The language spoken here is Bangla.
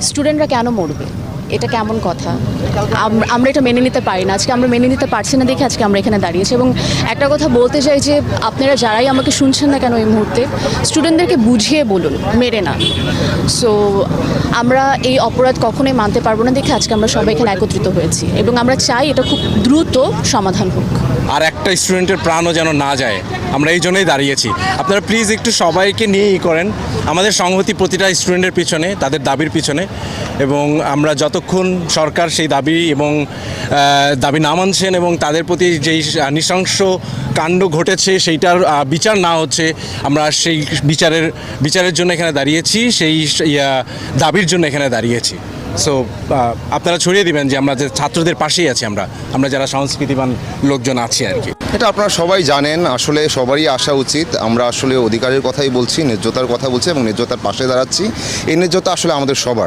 স্টুডেন্টরা কেন মরবে? এটা কেমন কথা? আমরা এটা মেনে নিতে পারি না। আজকে আমরা মেনে নিতে পারছি না দেখে আজকে আমরা এখানে দাঁড়িয়েছি। এবং একটা কথা বলতে চাই যে আপনারা যারাই আমাকে শুনছেন না কেন এই মুহূর্তে, স্টুডেন্টদেরকে বুঝিয়ে বলুন, মেরে না। সো আমরা এই অপরাধ কখনোই মানতে পারবো না দেখে আজকে আমরা সবাই এখানে একত্রিত হয়েছি এবং আমরা চাই এটা খুব দ্রুত সমাধান হোক। আর একটা স্টুডেন্টের প্রাণও যেন না যায়, আমরা এই জন্যই দাঁড়িয়েছি। আপনারা প্লিজ একটু সবাইকে নিয়েই করেন, আমাদের সংহতি প্রতিটা স্টুডেন্টের পিছনে, তাদের দাবির পিছনে। এবং আমরা যতক্ষণ সরকার সেই দাবি এবং দাবি না মানছেন এবং তাদের প্রতি যেই নৃশংস কাণ্ড ঘটেছে সেইটার বিচার না হচ্ছে, আমরা সেই বিচারের জন্য এখানে দাঁড়িয়েছি, সেই দাবির জন্য এখানে দাঁড়িয়েছি। সো আপনারা ছড়িয়ে দিবেন যে আমরা যে ছাত্রদের পাশেই আছি, আমরা যারা সংস্কৃতিবান লোকজন আছি আর কি। এটা আপনারা সবাই জানেন, আসলে সবারই আসা উচিত। আমরা আসলে অধিকারের কথাই বলছি, ন্যায্যতার কথা বলছি এবং ন্যায্যতার পাশে দাঁড়াচ্ছি। এই ন্যায্যতা আসলে আমাদের সবার।